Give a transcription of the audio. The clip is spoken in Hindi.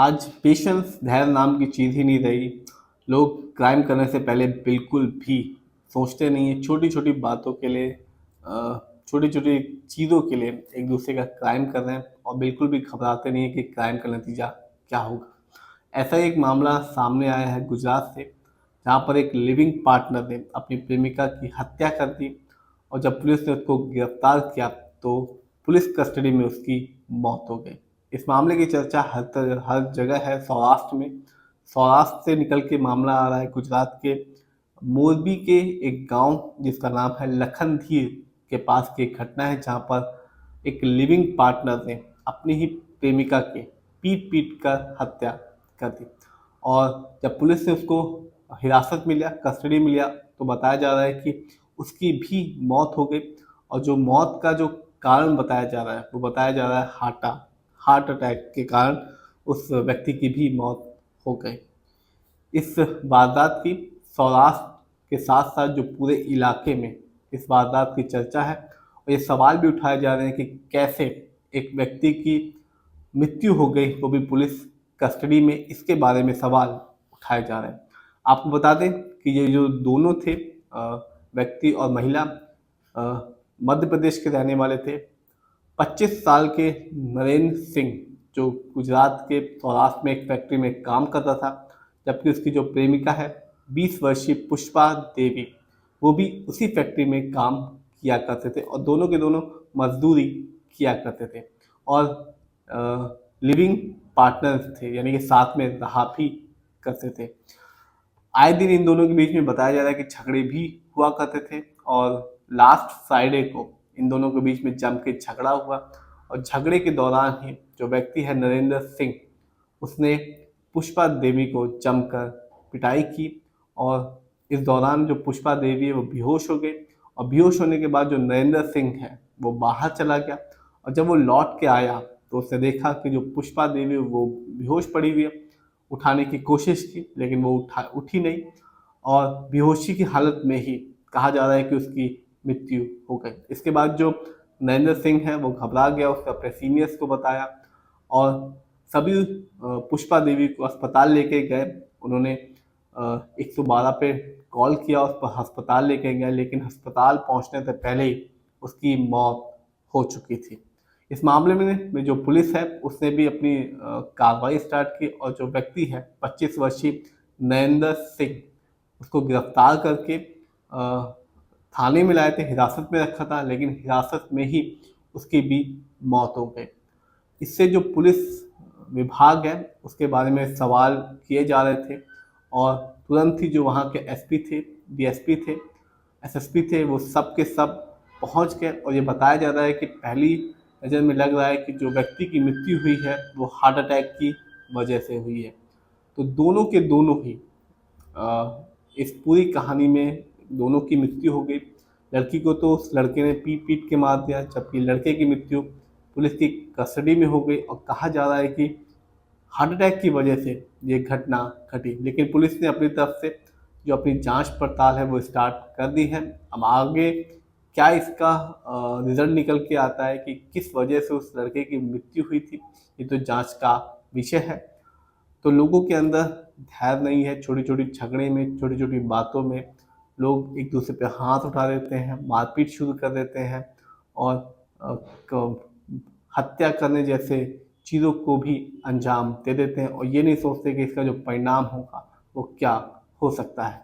आज पेशेंस धैर्य नाम की चीज़ ही नहीं रही। लोग क्राइम करने से पहले बिल्कुल भी सोचते नहीं हैं। छोटी-छोटी बातों के लिए छोटी-छोटी चीज़ों के लिए एक दूसरे का क्राइम कर रहे हैं और बिल्कुल भी घबराते नहीं हैं कि क्राइम का नतीजा क्या होगा। ऐसा ही एक मामला सामने आया है गुजरात से, जहाँ पर एक लिविंग पार्टनर ने अपनी प्रेमिका की हत्या कर दी और जब पुलिस ने उसको गिरफ्तार किया तो पुलिस कस्टडी में उसकी मौत हो गई। इस मामले की चर्चा हर जगह है। सौराष्ट्र से निकल के मामला आ रहा है गुजरात के मोरबी के एक गांव जिसका नाम है लखनधीर के पास की एक घटना है, जहां पर एक लिविंग पार्टनर ने अपनी ही प्रेमिका के पीट कर हत्या कर दी। और जब पुलिस ने उसको हिरासत में लिया, कस्टडी में लिया, तो बताया जा रहा है कि उसकी भी मौत हो गई। और जो मौत का जो कारण बताया जा रहा है वो बताया जा रहा है हार्ट अटैक के कारण उस व्यक्ति की भी मौत हो गई। इस वारदात की सौराष्ट्र के साथ साथ जो पूरे इलाके में इस वारदात की चर्चा है और ये सवाल भी उठाए जा रहे हैं कि कैसे एक व्यक्ति की मृत्यु हो गई वो भी पुलिस कस्टडी में, इसके बारे में सवाल उठाए जा रहे हैं। आपको बता दें कि ये जो दोनों थे व्यक्ति और महिला मध्य प्रदेश के रहने वाले थे। 25 साल के नरेंद्र सिंह जो गुजरात के सौराष्ट्र में एक फैक्ट्री में काम करता था, जबकि उसकी जो प्रेमिका है 20 वर्षीय पुष्पा देवी, वो भी उसी फैक्ट्री में काम किया करते थे और दोनों के दोनों मजदूरी किया करते थे और लिविंग पार्टनर थे, यानी कि साथ में रहा भी करते थे। आए दिन इन दोनों के बीच में बताया जा रहा है कि झगड़े भी हुआ करते थे और लास्ट फ्राइडे को इन दोनों के बीच में जम के झगड़ा हुआ और झगड़े के दौरान ही जो व्यक्ति है नरेंद्र सिंह, उसने पुष्पा देवी को जमकर पिटाई की और इस दौरान जो पुष्पा देवी है वो बेहोश हो गई और बेहोश होने के बाद जो नरेंद्र सिंह है वो बाहर चला गया और जब वो लौट के आया तो उसने देखा कि जो पुष्पा देवी वो बेहोश पड़ी हुई है। उठाने की कोशिश की लेकिन वो उठी नहीं और बेहोशी की हालत में ही कहा जा रहा है कि उसकी मृत्यु हो गई। इसके बाद जो नरेंद्र सिंह है वो घबरा गया, उसने अपने सीनियर्स को बताया और सभी पुष्पा देवी को अस्पताल लेके गए। उन्होंने 112 पे कॉल किया, उस पर अस्पताल लेके गए, लेकिन अस्पताल पहुंचने से पहले ही उसकी मौत हो चुकी थी। इस मामले में जो पुलिस है उसने भी अपनी कार्रवाई स्टार्ट की और जो व्यक्ति है 25 वर्षीय नरेंद्र सिंह, उसको गिरफ्तार करके थाने में लाए थे, हिरासत में रखा था, लेकिन हिरासत में ही उसकी भी मौत हो गई। इससे जो पुलिस विभाग है उसके बारे में सवाल किए जा रहे थे और तुरंत ही जो वहाँ के एसपी थे, डीएसपी थे, एसएसपी थे, वो सब के सब पहुँच गए और ये बताया जा रहा है कि पहली नज़र में लग रहा है कि जो व्यक्ति की मृत्यु हुई है वो हार्ट अटैक की वजह से हुई है। तो दोनों के दोनों ही इस पूरी कहानी में दोनों की मृत्यु हो गई। लड़की को तो उस लड़के ने पीट के मार दिया, जबकि लड़के की मृत्यु पुलिस की कस्टडी में हो गई और कहा जा रहा है कि हार्ट अटैक की वजह से ये घटना घटी। लेकिन पुलिस ने अपनी तरफ से जो अपनी जांच पड़ताल है वो स्टार्ट कर दी है। अब आगे क्या इसका रिजल्ट निकल के आता है कि किस वजह से उस लड़के की मृत्यु हुई थी, ये तो जांच का विषय है। तो लोगों के अंदर धैर्य नहीं है। छोटी छोटी झगड़े में, छोटी छोटी बातों में लोग एक दूसरे पे हाथ उठा देते हैं, मारपीट शुरू कर देते हैं और हत्या करने जैसे चीज़ों को भी अंजाम दे देते हैं और ये नहीं सोचते कि इसका जो परिणाम होगा वो क्या हो सकता है।